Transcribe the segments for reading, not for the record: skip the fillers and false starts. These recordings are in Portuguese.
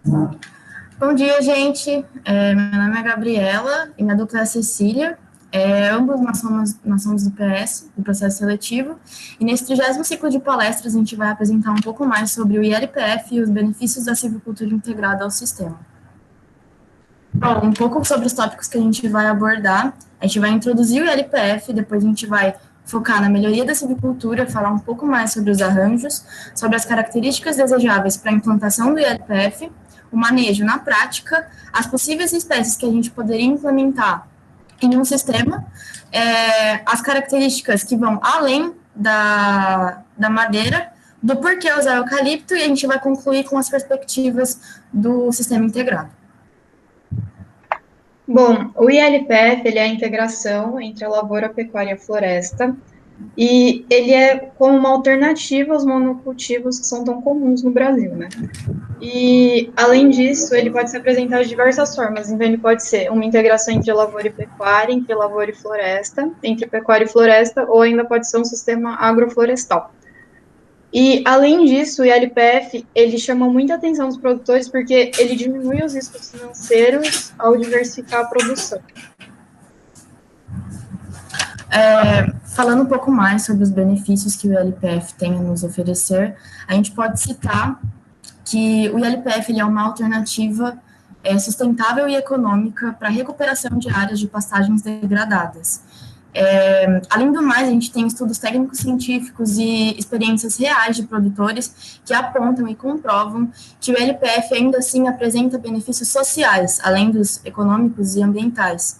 Bom dia, gente. Meu nome é Gabriela e minha dupla é a Cecília. Ambos nós somos do PS, do processo seletivo, e nesse 30º ciclo de palestras a gente vai apresentar um pouco mais sobre o ILPF e os benefícios da silvicultura integrada ao sistema. Bom, um pouco sobre os tópicos que a gente vai abordar. A gente vai introduzir o ILPF, depois a gente vai focar na melhoria da silvicultura, falar um pouco mais sobre os arranjos, sobre as características desejáveis para a implantação do ILPF, o manejo na prática, as possíveis espécies que a gente poderia implementar em um sistema, as características que vão além da madeira, do porquê usar eucalipto, e a gente vai concluir com as perspectivas do sistema integrado. Bom, o ILPF ele é a integração entre a lavoura, pecuária e a floresta, e ele é como uma alternativa aos monocultivos que são tão comuns no Brasil, né? E, além disso, ele pode se apresentar de diversas formas. Então, ele pode ser uma integração entre lavoura e pecuária, entre lavoura e floresta, entre pecuária e floresta, ou ainda pode ser um sistema agroflorestal. E, além disso, o ILPF, ele chama muita atenção dos produtores porque ele diminui os riscos financeiros ao diversificar a produção. Falando um pouco mais sobre os benefícios que o ILPF tem a nos oferecer, a gente pode citar que o ILPF ele é uma alternativa sustentável e econômica para a recuperação de áreas de pastagens degradadas. Além do mais, a gente tem estudos técnicos científicos e experiências reais de produtores que apontam e comprovam que o ILPF ainda assim apresenta benefícios sociais, além dos econômicos e ambientais,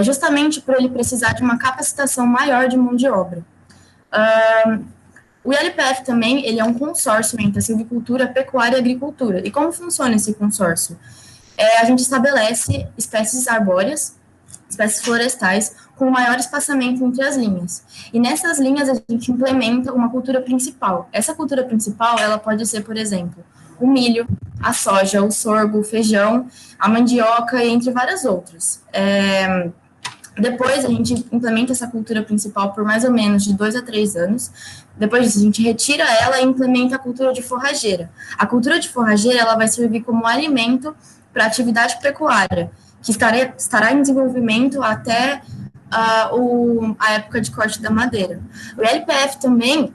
justamente por ele precisar de uma capacitação maior de mão de obra. O ILPF também ele é um consórcio entre a silvicultura, a pecuária e a agricultura. E como funciona esse consórcio? A gente estabelece espécies arbóreas, espécies florestais, com maior espaçamento entre as linhas. E nessas linhas a gente implementa uma cultura principal. Essa cultura principal, ela pode ser, por exemplo, o milho, a soja, o sorgo, o feijão, a mandioca, entre várias outras. Depois a gente implementa essa cultura principal por mais ou menos de 2 a 3 anos. Depois disso, a gente retira ela e implementa a cultura de forrageira. A cultura de forrageira ela vai servir como alimento para a atividade pecuária, que estará em desenvolvimento até a época de corte da madeira. O LPF também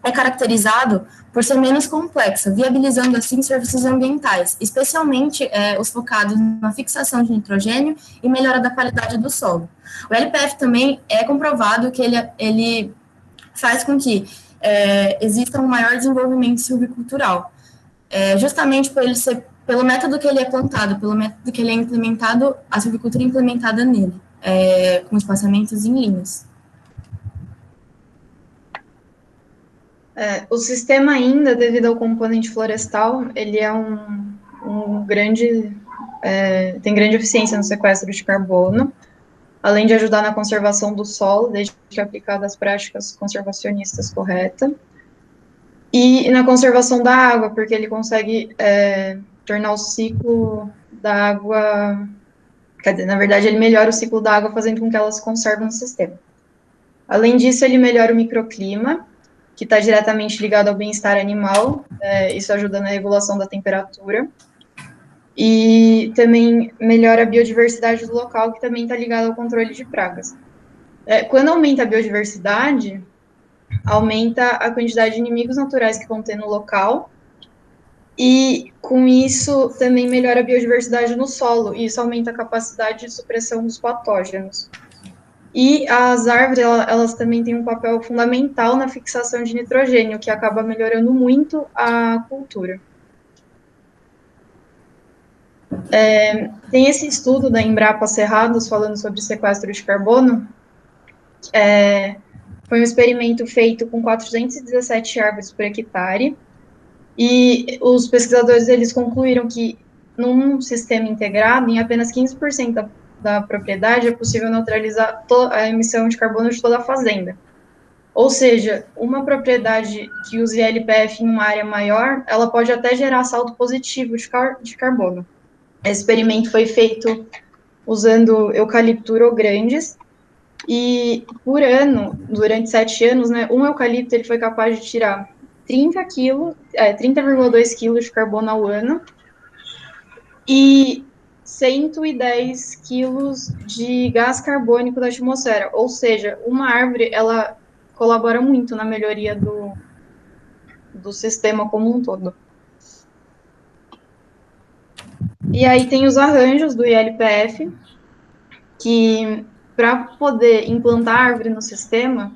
é caracterizado por ser menos complexa, viabilizando assim serviços ambientais, especialmente os focados na fixação de nitrogênio e melhora da qualidade do solo. O LPF também é comprovado que ele faz com que exista um maior desenvolvimento silvicultural, justamente por ele ser, pelo método que ele é plantado, pelo método que ele é implementado, a silvicultura é implementada nele, com espaçamentos em linhas. O sistema ainda, devido ao componente florestal, ele é um grande, tem grande eficiência no sequestro de carbono, além de ajudar na conservação do solo, desde que aplicadas as práticas conservacionistas corretas, e na conservação da água, porque ele consegue tornar o ciclo da água, quer dizer, na verdade, ele melhora o ciclo da água, fazendo com que ela se conserve no sistema. Além disso, ele melhora o microclima, que está diretamente ligado ao bem-estar animal, isso ajuda na regulação da temperatura, e também melhora a biodiversidade do local, que também está ligado ao controle de pragas. Quando aumenta a biodiversidade, aumenta a quantidade de inimigos naturais que vão ter no local, e com isso também melhora a biodiversidade no solo, e isso aumenta a capacidade de supressão dos patógenos. E as árvores, elas também têm um papel fundamental na fixação de nitrogênio, que acaba melhorando muito a cultura. Tem esse estudo da Embrapa Cerrados falando sobre sequestro de carbono. Foi um experimento feito com 417 árvores por hectare, e os pesquisadores eles concluíram que num sistema integrado, em apenas 15% da propriedade, é possível neutralizar a emissão de carbono de toda a fazenda. Ou seja, uma propriedade que use LPF em uma área maior, ela pode até gerar saldo positivo de carbono. Esse experimento foi feito usando eucalipturo grandes, e por ano, durante 7 anos, né, um eucalipto ele foi capaz de tirar 30,2 quilos de carbono ao ano, e 110 quilos de gás carbônico da atmosfera. Ou seja, uma árvore, ela colabora muito na melhoria do sistema como um todo. E aí tem os arranjos do ILPF, que para poder implantar árvore no sistema,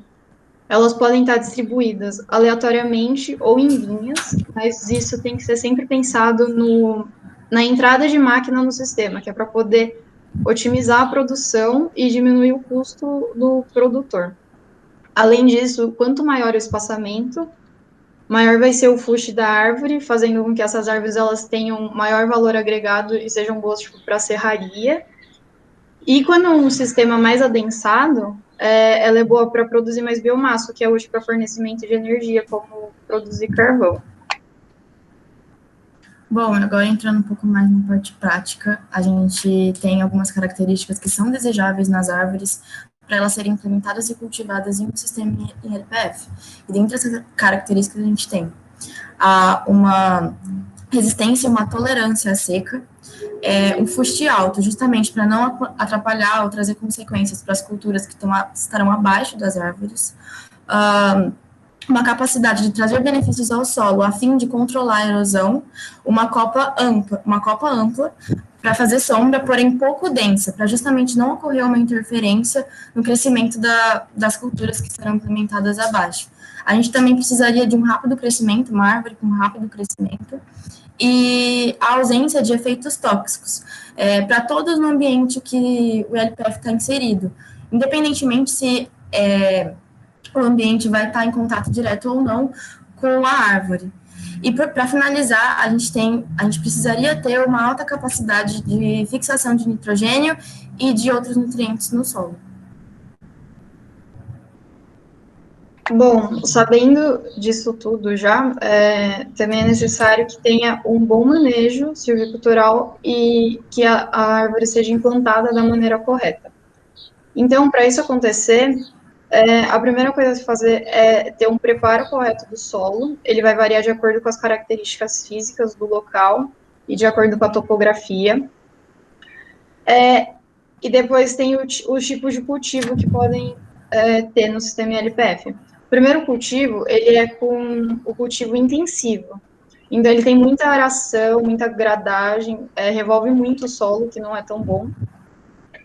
elas podem estar distribuídas aleatoriamente ou em linhas, mas isso tem que ser sempre pensado na entrada de máquina no sistema, que é para poder otimizar a produção e diminuir o custo do produtor. Além disso, quanto maior o espaçamento, maior vai ser o fuste da árvore, fazendo com que essas árvores elas tenham maior valor agregado e sejam boas tipo, para serraria. E quando um sistema mais adensado, ela é boa para produzir mais biomassa, que é útil para fornecimento de energia, como produzir carvão. Bom, agora entrando um pouco mais na parte prática, a gente tem algumas características que são desejáveis nas árvores para elas serem implementadas e cultivadas em um sistema em LPF. E dentre essas características a gente tem uma resistência, uma tolerância à seca, um fuste alto, justamente para não atrapalhar ou trazer consequências para as culturas que estarão abaixo das árvores, uma capacidade de trazer benefícios ao solo a fim de controlar a erosão, uma copa ampla para fazer sombra, porém pouco densa, para justamente não ocorrer uma interferência no crescimento das culturas que serão implementadas abaixo. A gente também precisaria de um rápido crescimento, uma árvore com rápido crescimento, e a ausência de efeitos tóxicos para todos no ambiente que o LPF está inserido, independentemente se o ambiente vai estar em contato direto ou não com a árvore. E para finalizar, a gente precisaria ter uma alta capacidade de fixação de nitrogênio e de outros nutrientes no solo. Bom, sabendo disso tudo já, também é necessário que tenha um bom manejo silvicultural e que a árvore seja implantada da maneira correta. Então, para isso acontecer, a primeira coisa a se fazer é ter um preparo correto do solo. Ele vai variar de acordo com as características físicas do local e de acordo com a topografia. E depois tem os tipos de cultivo que podem ter no sistema LPF. O primeiro cultivo, ele é com o cultivo intensivo. Então, ele tem muita aração, muita gradagem, revolve muito o solo, que não é tão bom.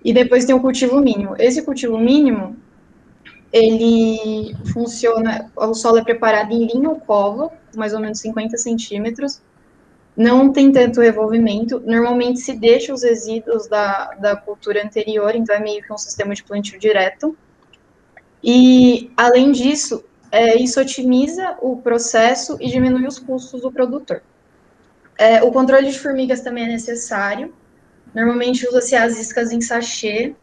E depois tem o cultivo mínimo. Esse cultivo mínimo, ele funciona, o solo é preparado em linha ou cova, mais ou menos 50 centímetros, não tem tanto revolvimento, normalmente se deixa os resíduos da cultura anterior, então é meio que um sistema de plantio direto, e além disso, isso otimiza o processo e diminui os custos do produtor. O controle de formigas também é necessário, normalmente usa-se as iscas em sachê,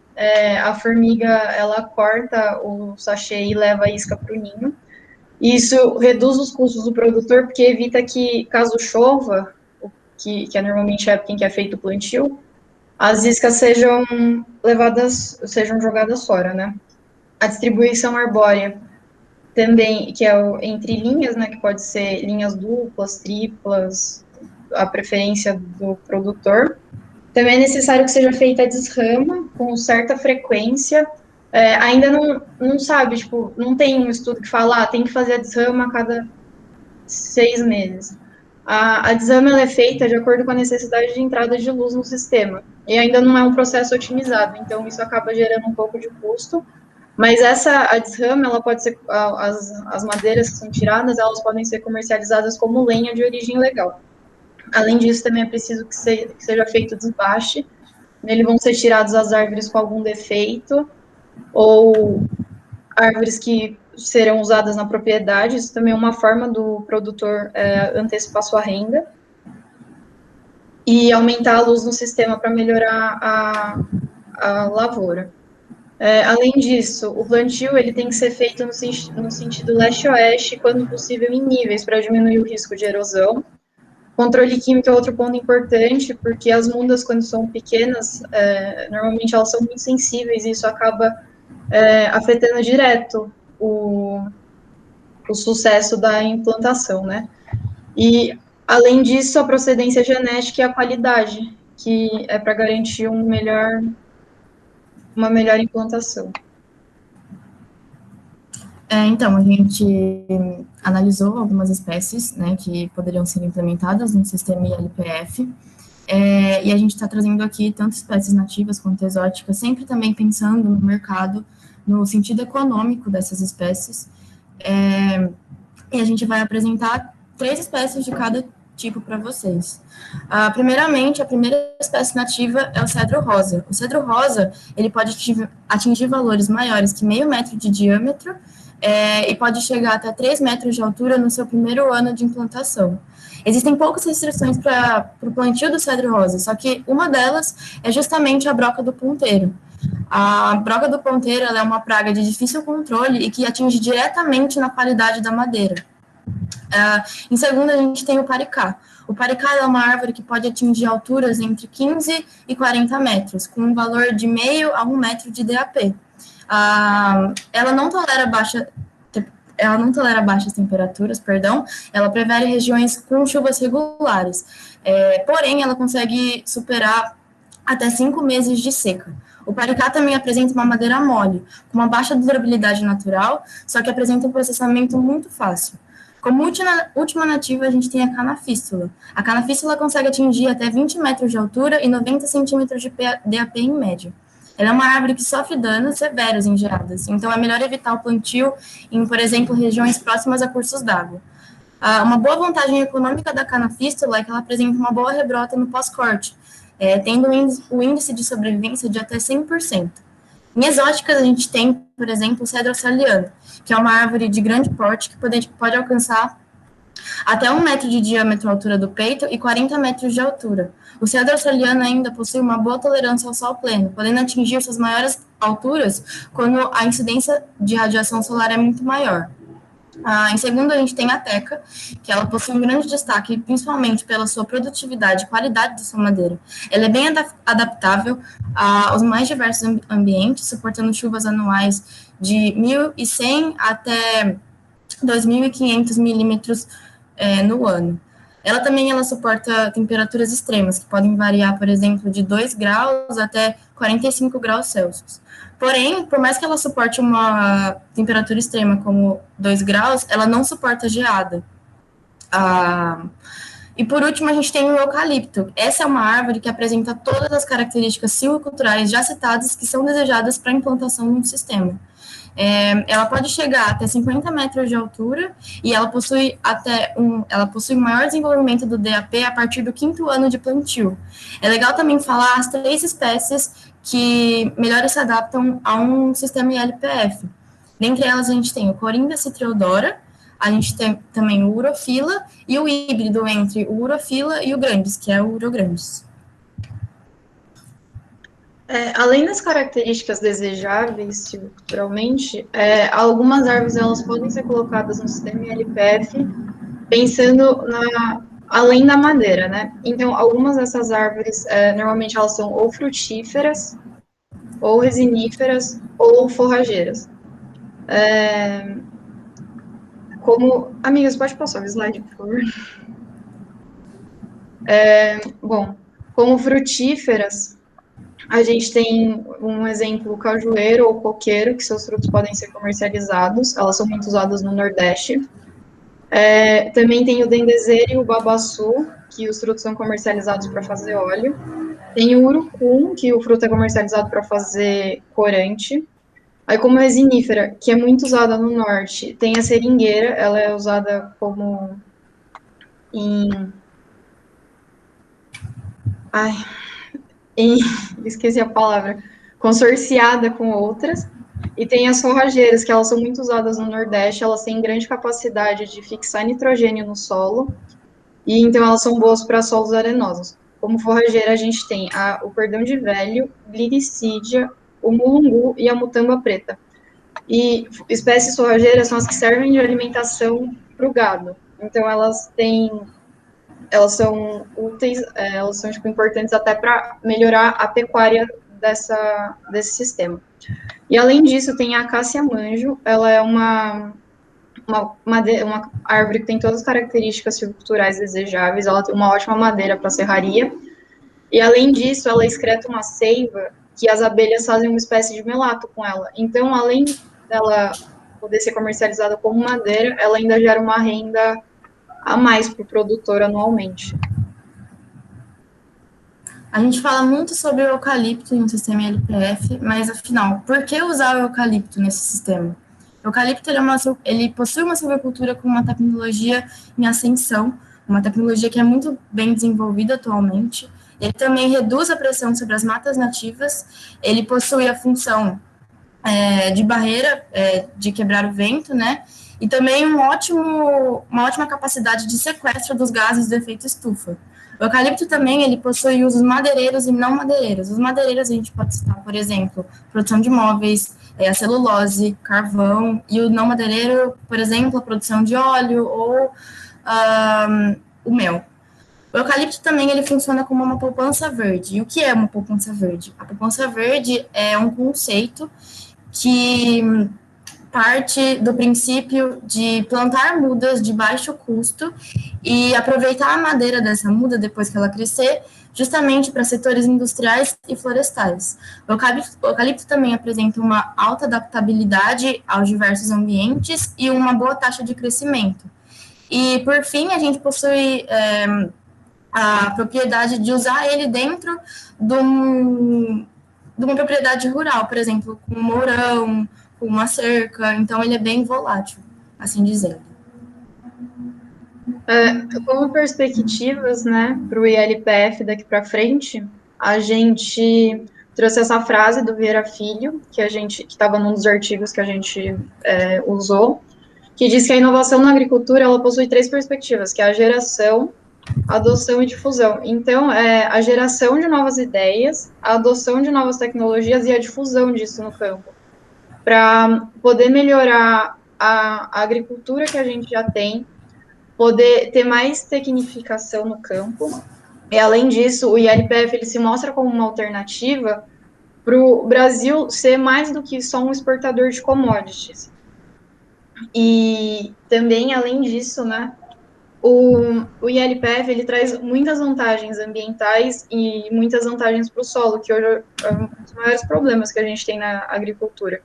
a formiga, ela corta o sachê e leva a isca para o ninho. Isso reduz os custos do produtor, porque evita que, caso chova, que é normalmente a época em que é feito o plantio, as iscas sejam jogadas fora, né? A distribuição arbórea também, que é entre linhas, né, que pode ser linhas duplas, triplas, a preferência do produtor. Também é necessário que seja feita a desrama com certa frequência. Ainda não sabe, tipo, não tem um estudo que fala, tem que fazer a desrama a cada 6 meses. A desrama ela é feita de acordo com a necessidade de entrada de luz no sistema. E ainda não é um processo otimizado, então isso acaba gerando um pouco de custo. Mas a desrama, ela pode ser, as madeiras que são tiradas, elas podem ser comercializadas como lenha de origem legal. Além disso, também é preciso que seja feito desbaste. Nele vão ser tiradas as árvores com algum defeito, ou árvores que serão usadas na propriedade. Isso também é uma forma do produtor antecipar sua renda. E aumentar a luz no sistema para melhorar a lavoura. Além disso, o plantio ele tem que ser feito no sentido leste-oeste, quando possível em níveis, para diminuir o risco de erosão. Controle químico é outro ponto importante, porque as mudas, quando são pequenas, normalmente elas são muito sensíveis, e isso acaba afetando direto o sucesso da implantação, né? E, além disso, a procedência genética e a qualidade, que é para garantir uma melhor implantação. Então, a gente analisou algumas espécies, né, que poderiam ser implementadas no sistema ILPF, e a gente está trazendo aqui tanto espécies nativas quanto exóticas, sempre também pensando no mercado, no sentido econômico dessas espécies, e a gente vai apresentar 3 espécies de cada tipo para vocês. Primeiramente, a primeira espécie nativa é o cedro rosa. O cedro rosa, ele pode atingir valores maiores que 0,5 metro de diâmetro, e pode chegar até 3 metros de altura no seu primeiro ano de implantação. Existem poucas restrições para o plantio do cedro rosa, só que uma delas é justamente a broca do ponteiro. A broca do ponteiro ela é uma praga de difícil controle e que atinge diretamente na qualidade da madeira. Em segundo, a gente tem o paricá. O paricá é uma árvore que pode atingir alturas entre 15 e 40 metros, com um valor de 0,5 a 1 metro de DAP. Ela não tolera baixas temperaturas, ela prefere regiões com chuvas regulares, porém ela consegue superar até 5 meses de seca. O paricá também apresenta uma madeira mole, com uma baixa durabilidade natural, só que apresenta um processamento muito fácil. Como última nativa, a gente tem a canafístula. A canafístula consegue atingir até 20 metros de altura e 90 centímetros de DAP em média. Ela é uma árvore que sofre danos severos em geadas, então é melhor evitar o plantio em, por exemplo, regiões próximas a cursos d'água. Uma boa vantagem econômica da canafístula é que ela apresenta uma boa rebrota no pós-corte, tendo o índice de sobrevivência de até 100%. Em exóticas, a gente tem, por exemplo, o cedro australiano, que é uma árvore de grande porte que pode alcançar até 1 metro de diâmetro à altura do peito e 40 metros de altura. O cedro australiano ainda possui uma boa tolerância ao sol pleno, podendo atingir suas maiores alturas quando a incidência de radiação solar é muito maior. Em segundo, a gente tem a teca, que ela possui um grande destaque, principalmente pela sua produtividade e qualidade da sua madeira. Ela é bem adaptável aos mais diversos ambientes, suportando chuvas anuais de 1.100 até 2.500 milímetros no ano. Ela suporta temperaturas extremas, que podem variar, por exemplo, de 2 graus até 45 graus Celsius. Porém, por mais que ela suporte uma temperatura extrema como 2 graus, ela não suporta geada. E por último, a gente tem o eucalipto. Essa é uma árvore que apresenta todas as características silviculturais já citadas que são desejadas para a implantação de um sistema. Ela pode chegar até 50 metros de altura e ela possui maior desenvolvimento do DAP a partir do 5º ano de plantio. É legal também falar as 3 espécies que melhor se adaptam a um sistema ILPF. Dentre elas, a gente tem o Coringa citriodora, a gente tem também o Urofila e o híbrido entre o Urofila e o Grandes, que é o Urograndes. Além das características desejáveis culturalmente, algumas árvores elas podem ser colocadas no sistema ILPF pensando além da madeira, né? Então, algumas dessas árvores, normalmente elas são ou frutíferas, ou resiníferas, ou forrageiras. Amigas, pode passar o slide, por favor? Bom, como frutíferas, a gente tem um exemplo, o cajueiro ou coqueiro, que seus frutos podem ser comercializados, elas são muito usadas no Nordeste. Também tem o dendezeiro e o babaçu, que os frutos são comercializados para fazer óleo. Tem o urucum, que o fruto é comercializado para fazer corante. Aí, como resinífera, que é muito usada no Norte, tem a seringueira, ela é usada como esqueci a palavra, consorciada com outras, e tem as forrageiras, que elas são muito usadas no Nordeste, elas têm grande capacidade de fixar nitrogênio no solo, e então elas são boas para solos arenosos. Como forrageira, a gente tem o perdão de velho, gliricídia, o mulungu e a mutamba preta. E espécies forrageiras são as que servem de alimentação para o gado. Então, elas são úteis, elas são importantes até para melhorar a pecuária desse sistema. E além disso, tem a acácia manjo, ela é uma árvore que tem todas as características silviculturais desejáveis, ela tem uma ótima madeira para serraria, E, além disso, ela excreta uma seiva que as abelhas fazem uma espécie de melato com ela. Então, além dela poder ser comercializada como madeira, ela ainda gera uma renda a mais para o produtor anualmente. A gente fala muito sobre o eucalipto no sistema LPF, mas afinal, por que usar o eucalipto nesse sistema? O eucalipto ele possui uma silvicultura com uma tecnologia em ascensão, uma tecnologia que é muito bem desenvolvida atualmente. Ele também reduz a pressão sobre as matas nativas, ele possui a função de barreira, de quebrar o vento, né? E também uma ótima capacidade de sequestro dos gases do efeito estufa. O eucalipto também ele possui usos madeireiros e não madeireiros. Os madeireiros a gente pode citar, por exemplo, produção de móveis, a celulose, carvão, e o não madeireiro, por exemplo, a produção de óleo ou o mel. O eucalipto também ele funciona como uma poupança verde. E o que é uma poupança verde? A poupança verde é um conceito que parte do princípio de plantar mudas de baixo custo e aproveitar a madeira dessa muda depois que ela crescer, justamente para setores industriais e florestais. O eucalipto também apresenta uma alta adaptabilidade aos diversos ambientes e uma boa taxa de crescimento. E, por fim, a gente possui a propriedade de usar ele dentro de uma propriedade rural, por exemplo, com um mourão, com uma cerca, então ele é bem volátil, assim dizendo. Como perspectivas, né, para o ILPF daqui para frente, a gente trouxe essa frase do Vieira Filho, que estava num dos artigos que a gente usou, que diz que a inovação na agricultura ela possui 3 perspectivas, que é a geração, a adoção e difusão. Então, a geração de novas ideias, a adoção de novas tecnologias e a difusão disso no campo, para poder melhorar a agricultura que a gente já tem, poder ter mais tecnificação no campo. E, além disso, o ILPF ele se mostra como uma alternativa para o Brasil ser mais do que só um exportador de commodities. E também, além disso, né, o ILPF ele traz muitas vantagens ambientais e muitas vantagens para o solo, que hoje é um dos maiores problemas que a gente tem na agricultura.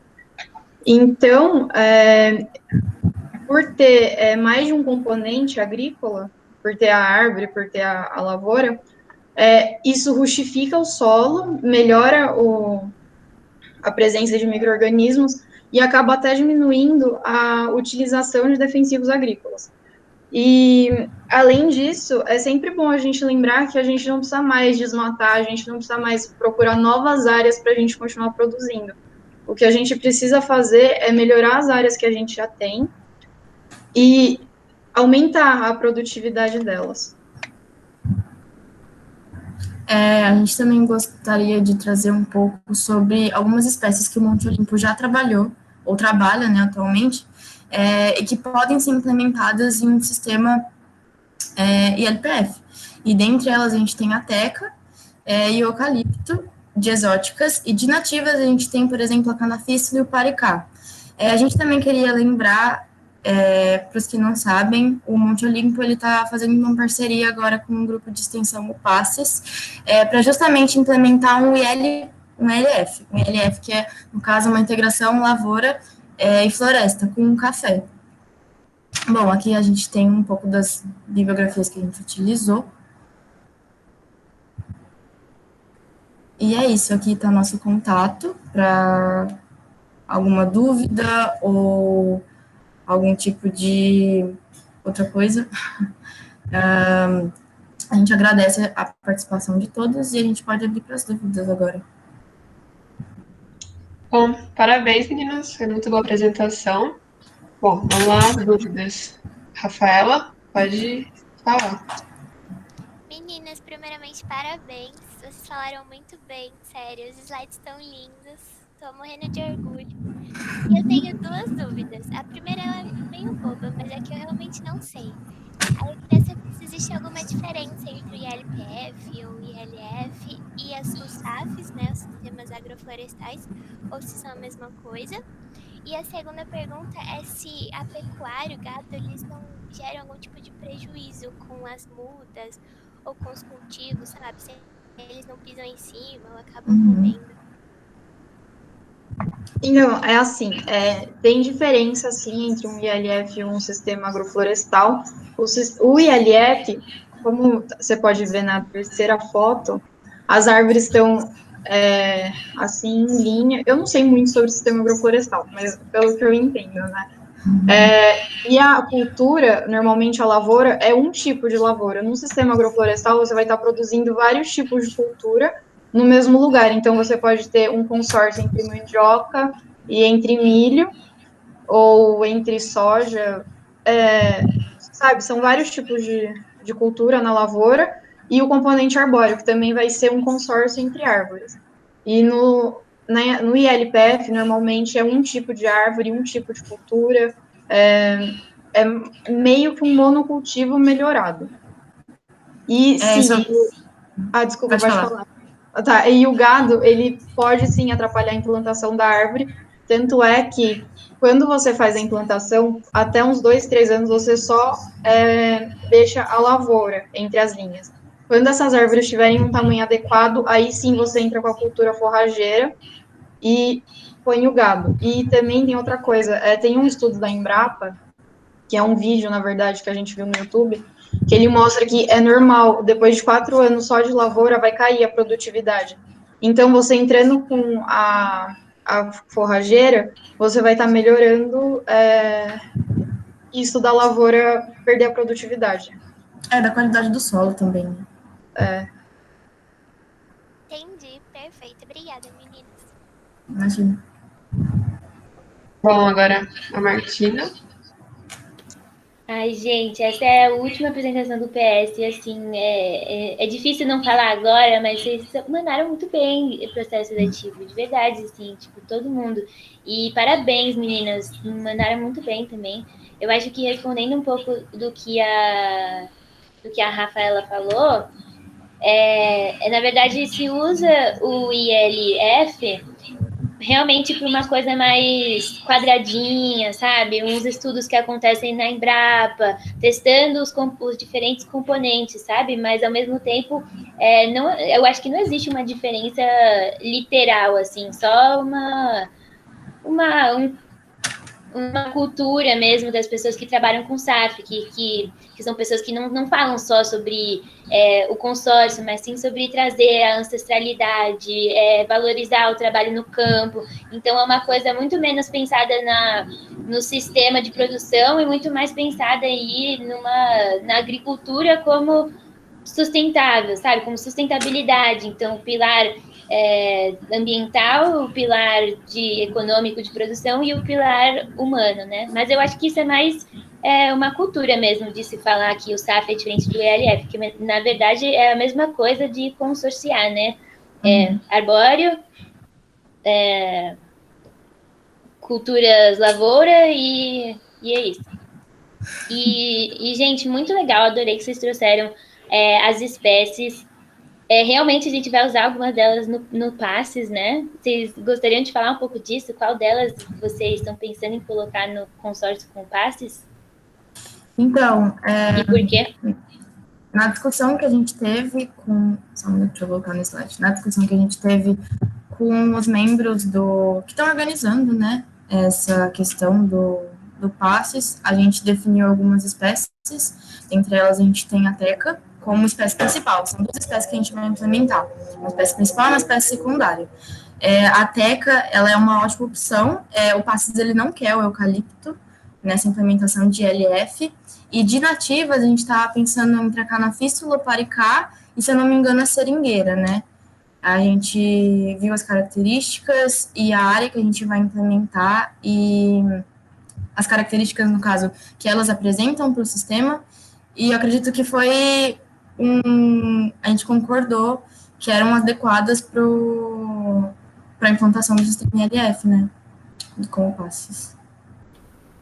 Então, por ter mais de um componente agrícola, por ter a árvore, por ter a lavoura, isso rustifica o solo, melhora a presença de micro-organismos e acaba até diminuindo a utilização de defensivos agrícolas. E, além disso, é sempre bom a gente lembrar que a gente não precisa mais desmatar, a gente não precisa mais procurar novas áreas para a gente continuar produzindo. O que a gente precisa fazer é melhorar as áreas que a gente já tem e aumentar a produtividade delas. A gente também gostaria de trazer um pouco sobre algumas espécies que o Monte Olimpo já trabalhou, ou trabalha, né, atualmente, e que podem ser implementadas em um sistema ILPF. E dentre elas a gente tem a teca e o eucalipto, de exóticas, e de nativas a gente tem, por exemplo, a canafícea e o paricá. A gente também queria lembrar, para os que não sabem, o Monte Olimpo está fazendo uma parceria agora com um grupo de extensão, o PASSES, para justamente implementar um ILF, que é, no caso, uma integração lavoura e floresta com café. Bom, aqui a gente tem um pouco das bibliografias que a gente utilizou. E é isso, aqui está nosso contato para alguma dúvida ou algum tipo de outra coisa. A gente agradece a participação de todos e a gente pode abrir para as dúvidas agora. Bom, parabéns, meninas. Foi muito boa a apresentação. Bom, vamos lá, dúvidas. Rafaela, pode falar. Meninas, primeiramente, parabéns. Vocês falaram muito bem, sério. Os slides estão lindos. Tô morrendo de orgulho. E eu tenho 2 dúvidas. A primeira ela é meio boba, mas é que eu realmente não sei. Aí eu queria saber se existe alguma diferença entre o ILPF ou o ILF e os SAFs, né, os sistemas agroflorestais, ou se são a mesma coisa. E a segunda pergunta é se a pecuária, o gado, eles não geram algum tipo de prejuízo com as mudas ou com os cultivos, sabe? eles não pisam em cima ou acabam Uhum. comendo. Então, é assim, tem diferença, sim, entre um ILF e um sistema agroflorestal. O ILF, como você pode ver na terceira foto, as árvores estão, assim, em linha. Eu não sei muito sobre o sistema agroflorestal, mas pelo que eu entendo, né? E a cultura, normalmente a lavoura, é um tipo de lavoura. No sistema agroflorestal, você vai estar produzindo vários tipos de cultura no mesmo lugar. Então, você pode ter um consórcio entre mandioca e entre milho, ou entre soja, sabe? São vários tipos de cultura na lavoura, e o componente arbóreo, que também vai ser um consórcio entre árvores. E no ILPF, normalmente, é um tipo de árvore, um tipo de cultura, é meio que um monocultivo melhorado. E sim, Isso, desculpa, pode pode falar. falar. Tá, e o gado, ele pode sim atrapalhar a implantação da árvore, tanto é que quando você faz a implantação, até uns 2, 3 anos você só deixa a lavoura entre as linhas. Quando essas árvores tiverem um tamanho adequado, aí sim você entra com a cultura forrageira e põe o gado. E também tem outra coisa, tem um estudo da Embrapa, que é um vídeo, na verdade, que a gente viu no YouTube, que ele mostra que é normal, depois de 4 anos só de lavoura, vai cair a produtividade. Então, você entrando com a forrageira, você vai estar melhorando isso da lavoura perder a produtividade. Da qualidade do solo também, né? Entendi, perfeito. Obrigada, meninas. Imagina. Bom, agora a Martina. Ai, gente, essa é a última apresentação do PS, assim, é difícil não falar agora, mas vocês mandaram muito bem o processo seletivo, de verdade, assim, tipo, todo mundo. E parabéns, meninas, mandaram muito bem também. Eu acho que respondendo um pouco do que a Rafaela falou, na verdade, se usa o ILF realmente para uma coisa mais quadradinha, sabe? Uns estudos que acontecem na Embrapa, testando os diferentes componentes, sabe? Mas ao mesmo tempo, não, eu acho que não existe uma diferença literal, assim, só uma cultura mesmo das pessoas que trabalham com SAF, que são pessoas que não falam só sobre o consórcio, mas sim sobre trazer a ancestralidade, valorizar o trabalho no campo. Então, é uma coisa muito menos pensada no sistema de produção e muito mais pensada aí na agricultura como sustentável, sabe? Como sustentabilidade. Então, o pilar ambiental, o pilar econômico de produção e o pilar humano, né? Mas eu acho que isso é mais uma cultura mesmo de se falar que o SAF é diferente do ELF, que na verdade é a mesma coisa de consorciar, né? Arbóreo, culturas lavoura e é isso. E, gente, muito legal, adorei que vocês trouxeram as espécies. Realmente a gente vai usar algumas delas no Passes, né? Vocês gostariam de falar um pouco disso? Qual delas vocês estão pensando em colocar no consórcio com Passes? Então, E por quê? na discussão que a gente teve com... Só um minuto, deixa eu colocar no slide. Na discussão que a gente teve com os membros que estão organizando, né, essa questão do Passes, a gente definiu algumas espécies, entre elas a gente tem a teca como espécie principal, são duas espécies que a gente vai implementar, uma espécie principal e uma espécie secundária. A teca, ela é uma ótima opção, o Passes ele não quer o eucalipto nessa implementação de LF, e de nativas a gente estava pensando em a canafístula, paricá e, se eu não me engano, a seringueira, né? A gente viu as características e a área que a gente vai implementar e as características, no caso, que elas apresentam para o sistema, e eu acredito que a gente concordou que eram adequadas para a implantação do sistema ILF, né, com o Passes.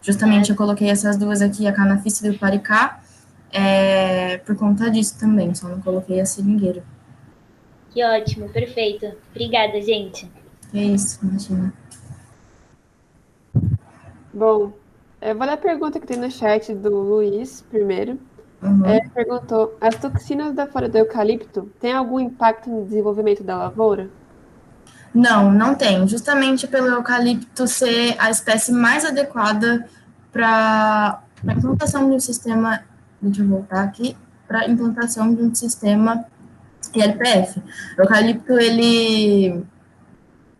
Justamente eu coloquei essas duas aqui, a canafístula e o paricá, por conta disso também, só não coloquei a seringueira. Que ótimo, perfeito. Obrigada, gente. É isso, imagina. Bom, eu vou ler a pergunta que tem no chat do Luiz primeiro. Perguntou, as toxinas da folha do eucalipto têm algum impacto no desenvolvimento da lavoura? Não, não tem. Justamente pelo eucalipto ser a espécie mais adequada para a implantação de um sistema. Deixa eu voltar aqui. Para a implantação de um sistema ILPF. O eucalipto, ele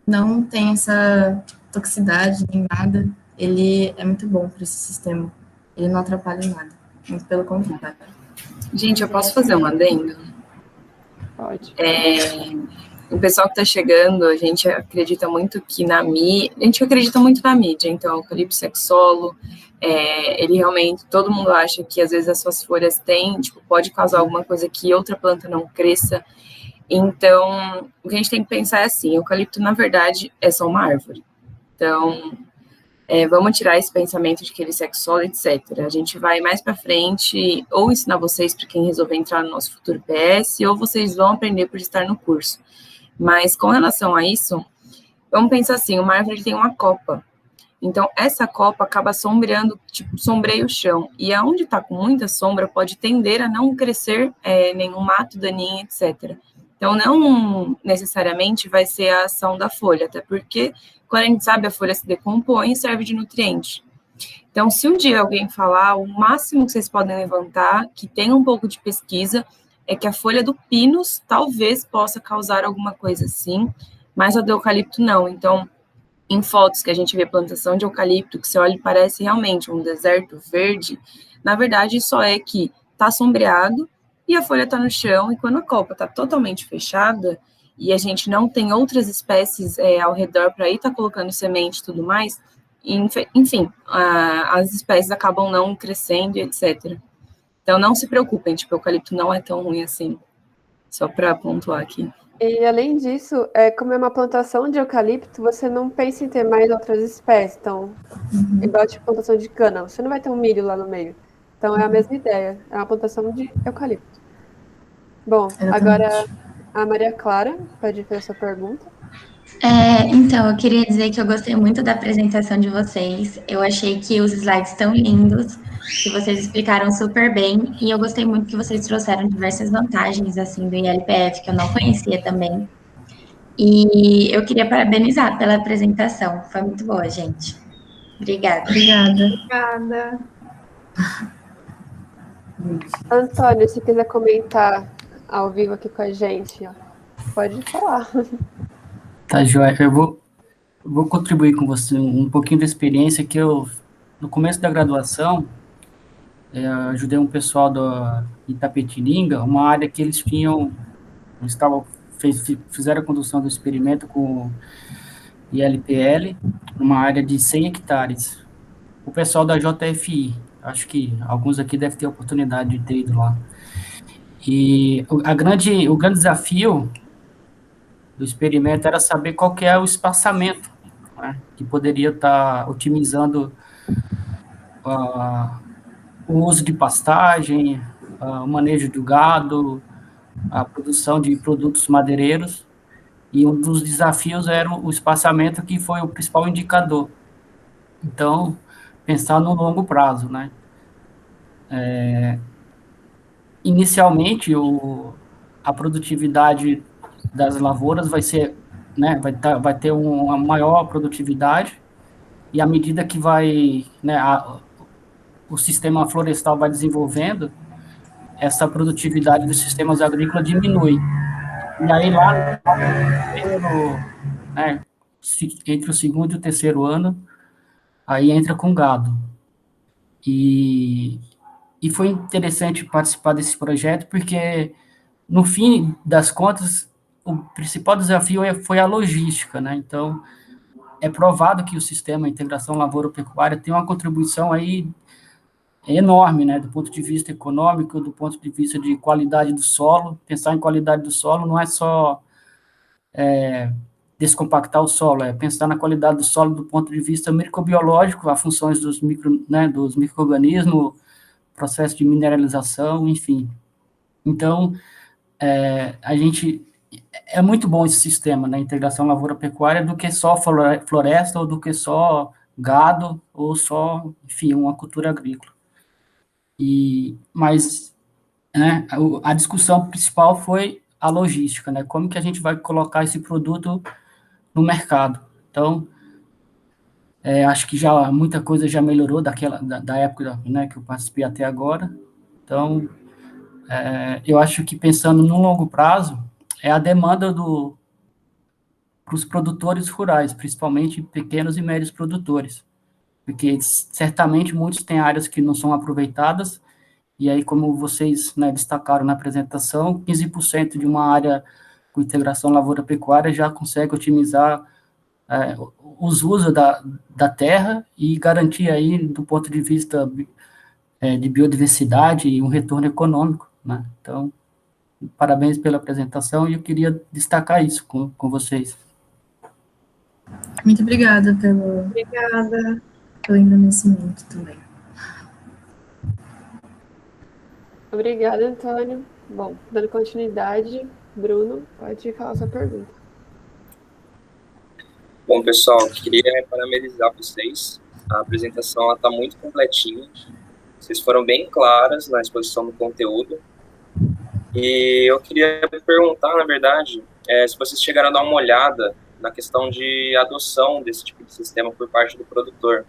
não tem essa toxicidade nem nada. Ele é muito bom para esse sistema. Ele não atrapalha em nada. Muito pelo contrário. Gente, eu posso fazer um adendo? Pode. O pessoal que está chegando, a gente acredita muito na mídia, então, o eucalipto sexolo, ele realmente, todo mundo acha que às vezes as suas folhas têm, pode causar alguma coisa que outra planta não cresça. Então, o que a gente tem que pensar é assim, o eucalipto, na verdade, é só uma árvore. Então, vamos tirar esse pensamento de que ele é sexolo, etc. A gente vai mais para frente, ou ensinar vocês para quem resolver entrar no nosso futuro PS, ou vocês vão aprender por estar no curso. Mas, com relação a isso, vamos pensar assim, uma árvore tem uma copa. Então, essa copa acaba sombreando, sombreia o chão. E aonde está com muita sombra, pode tender a não crescer nenhum mato daninho, etc. Então, não necessariamente vai ser a ação da folha, até porque, quando a gente sabe, a folha se decompõe e serve de nutriente. Então, se um dia alguém falar, o máximo que vocês podem levantar, que tem um pouco de pesquisa, é que a folha do pinus talvez possa causar alguma coisa assim, mas a do eucalipto não. Então, em fotos que a gente vê plantação de eucalipto, que você olha e parece realmente um deserto verde, na verdade só é que está sombreado e a folha está no chão, e quando a copa está totalmente fechada e a gente não tem outras espécies ao redor para ir estar colocando semente e tudo mais, enfim, as espécies acabam não crescendo, etc. Então, não se preocupem, o eucalipto não é tão ruim assim, só para pontuar aqui. E, além disso, como é uma plantação de eucalipto, você não pensa em ter mais outras espécies. Então, igual a plantação de cana, você não vai ter um milho lá no meio. Então, é a mesma ideia, é uma plantação de eucalipto. Bom, agora a Maria Clara pode fazer a sua pergunta. Então, eu queria dizer que eu gostei muito da apresentação de vocês. Eu achei que os slides estão lindos, que vocês explicaram super bem, e eu gostei muito que vocês trouxeram diversas vantagens, assim, do ILPF, que eu não conhecia também. E eu queria parabenizar pela apresentação. Foi muito boa, gente. Obrigada. Obrigada. Antônio, se quiser comentar ao vivo aqui com a gente, ó, pode falar. Tá, Joia, eu vou contribuir com você um pouquinho da experiência que eu, no começo da graduação, ajudei um pessoal do Itapetininga, uma área que eles fizeram a condução do experimento com ILPL, uma área de 100 hectares. O pessoal da JFI, acho que alguns aqui devem ter a oportunidade de ter ido lá. E o grande desafio do experimento era saber qual que é o espaçamento, né, que poderia estar otimizando o uso de pastagem, o manejo do gado, a produção de produtos madeireiros, e um dos desafios era o espaçamento, que foi o principal indicador. Então, pensar no longo prazo, né? Inicialmente, a produtividade das lavouras vai ser, né, vai ter uma maior produtividade, e à medida que o sistema florestal vai desenvolvendo, essa produtividade dos sistemas agrícolas diminui. E aí lá, entre o segundo e o terceiro ano, aí entra com gado. E foi interessante participar desse projeto, porque, no fim das contas, o principal desafio foi a logística, né? Então, é provado que o sistema integração lavoura-pecuária tem uma contribuição aí enorme, né? Do ponto de vista econômico, do ponto de vista de qualidade do solo. Pensar em qualidade do solo não é só descompactar o solo, é pensar na qualidade do solo do ponto de vista microbiológico, as funções dos micro-organismos, processo de mineralização, enfim. Então, a gente... É muito bom esse sistema, né, integração lavoura-pecuária, do que só floresta, ou do que só gado, ou só, enfim, uma cultura agrícola. Mas, né, a discussão principal foi a logística, né? Como que a gente vai colocar esse produto no mercado. Então, acho que já muita coisa já melhorou da época, né, que eu participei até agora. Então, eu acho que pensando no longo prazo, é a demanda para os produtores rurais, principalmente pequenos e médios produtores, porque certamente muitos têm áreas que não são aproveitadas, e aí, como vocês, né, destacaram na apresentação, 15% de uma área com integração lavoura-pecuária já consegue otimizar os usos da terra e garantir aí, do ponto de vista de biodiversidade e um retorno econômico, né? Então, parabéns pela apresentação e eu queria destacar isso com vocês. Muito obrigada Obrigada. pelo engrandecimento também. Obrigada, Antônio. Bom, dando continuidade, Bruno, pode falar sua pergunta. Bom, pessoal, queria parabenizar vocês. A apresentação está muito completinha. Vocês foram bem claras na exposição do conteúdo. E eu queria perguntar, na verdade, se vocês chegaram a dar uma olhada na questão de adoção desse tipo de sistema por parte do produtor.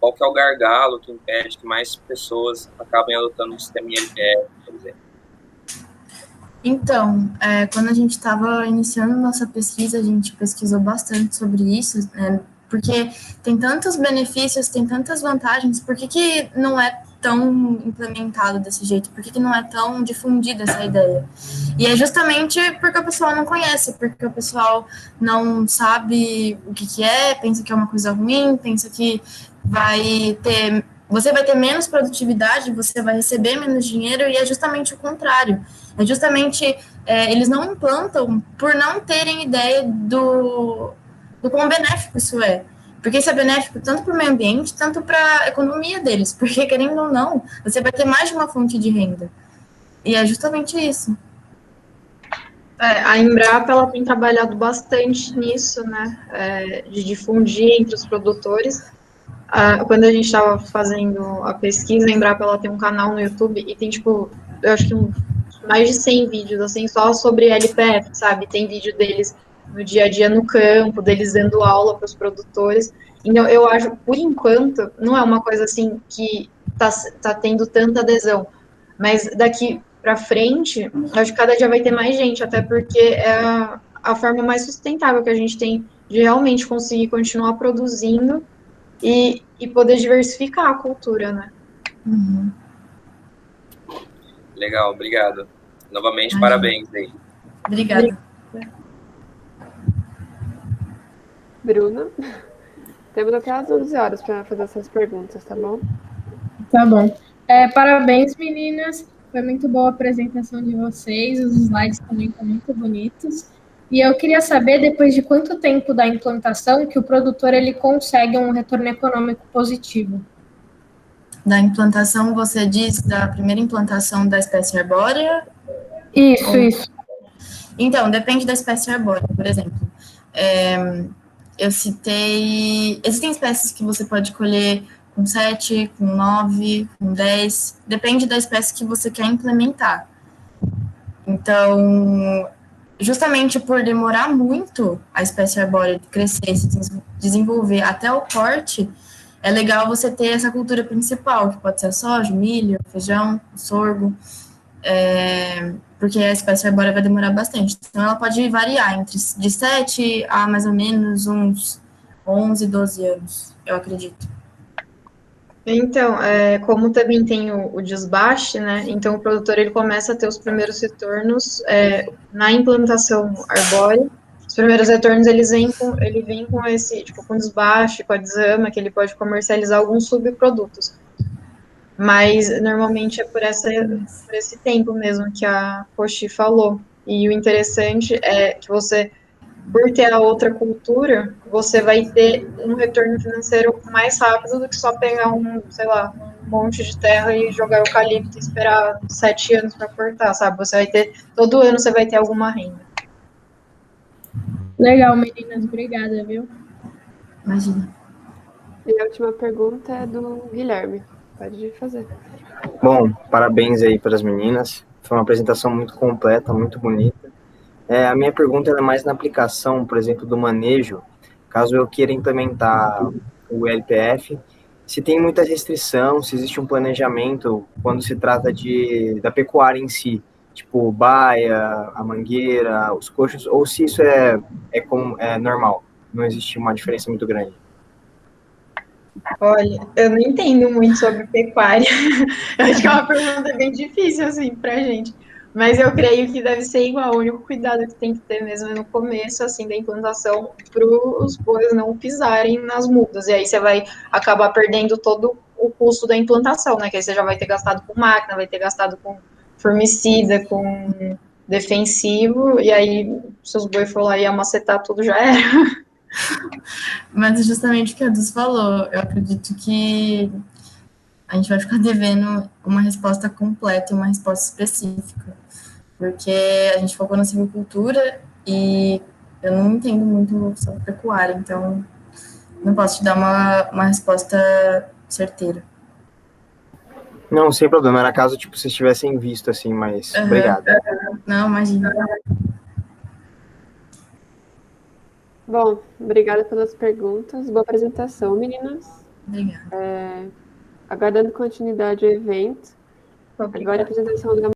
Qual que é o gargalo que impede que mais pessoas acabem adotando o sistema ILPF, por exemplo? Então, quando a gente estava iniciando nossa pesquisa, a gente pesquisou bastante sobre isso, né, porque tem tantos benefícios, tem tantas vantagens, por que não é tão implementado desse jeito? Por que não é tão difundida essa ideia? E é justamente porque o pessoal não conhece, porque o pessoal não sabe o que é, pensa que é uma coisa ruim, pensa que você vai ter menos produtividade, você vai receber menos dinheiro, e é justamente o contrário. É justamente, eles não implantam por não terem ideia do quão benéfico isso é. Porque isso é benéfico tanto para o meio ambiente, tanto para a economia deles. Porque, querendo ou não, você vai ter mais de uma fonte de renda. E é justamente isso. A Embrapa, ela tem trabalhado bastante nisso, né, de difundir entre os produtores. Quando a gente estava fazendo a pesquisa, a Embrapa, ela tem um canal no YouTube e tem, tipo, eu acho que mais de 100 vídeos, assim, só sobre LPF, sabe? Tem vídeo deles no dia a dia no campo, deles dando aula para os produtores. Então, eu acho, por enquanto, não é uma coisa, assim, que tá tendo tanta adesão. Mas daqui para frente, acho que cada dia vai ter mais gente, até porque é a forma mais sustentável que a gente tem de realmente conseguir continuar produzindo e poder diversificar a cultura, né? Uhum. Legal, obrigado. Novamente, parabéns aí. Obrigada. Bruna, temos até às 11 horas para fazer essas perguntas, tá bom? Tá bom. Parabéns, meninas. Foi muito boa a apresentação de vocês. Os slides também estão muito bonitos. E eu queria saber, depois de quanto tempo da implantação, que o produtor ele consegue um retorno econômico positivo? Da implantação, você diz da primeira implantação da espécie arbórea? Isso. Então, depende da espécie arbórea. Por exemplo, eu citei... Existem espécies que você pode colher com 7, com 9, com 10. Depende da espécie que você quer implementar. Então, justamente por demorar muito a espécie arbórea crescer, se desenvolver até o corte, é legal você ter essa cultura principal, que pode ser a soja, o milho, o feijão, o sorgo, porque a espécie arbórea vai demorar bastante. Então, ela pode variar de 7 a mais ou menos uns 11, 12 anos, eu acredito. Então, como também tem o desbaste, né, então o produtor ele começa a ter os primeiros retornos na implantação arbórea. Os primeiros retornos ele vem com esse, tipo, com desbaste, com a desama, que ele pode comercializar alguns subprodutos. Mas, normalmente, é por esse tempo mesmo que a Rochi falou. E o interessante é que você, por ter a outra cultura, você vai ter um retorno financeiro mais rápido do que só pegar um monte de terra e jogar eucalipto e esperar 7 anos para cortar, sabe? Todo ano você vai ter alguma renda. Legal, meninas, obrigada, viu? Imagina. E a última pergunta é do Guilherme. Pode fazer. Bom, parabéns aí para as meninas. Foi uma apresentação muito completa, muito bonita. A minha pergunta é mais na aplicação, por exemplo, do manejo. Caso eu queira implementar o LPF, se tem muita restrição, se existe um planejamento quando se trata da pecuária em si, tipo baia, a mangueira, os coxos, ou se isso é normal, não existe uma diferença muito grande. Olha, eu não entendo muito sobre pecuária. Eu acho que é uma pergunta bem difícil, assim, pra gente. Mas eu creio que deve ser igual. O único cuidado que tem que ter mesmo é no começo, assim, da implantação, para os bois não pisarem nas mudas. E aí você vai acabar perdendo todo o custo da implantação, né? Que aí você já vai ter gastado com máquina, vai ter gastado com formicida, com defensivo, e aí, se os bois for lá e amacetar tudo, já era. Mas é justamente o que a Dus falou. Eu acredito que a gente vai ficar devendo uma resposta completa e uma resposta específica, porque a gente focou na silvicultura e eu não entendo muito sobre pecuária, então não posso te dar uma resposta certeira. Não, sem problema. Era caso, tipo, vocês tivessem visto, assim, mas obrigado. Não, imagina. Bom, obrigada pelas perguntas. Boa apresentação, meninas. Obrigada. Aguardando continuidade ao evento. Obrigada. Agora a apresentação da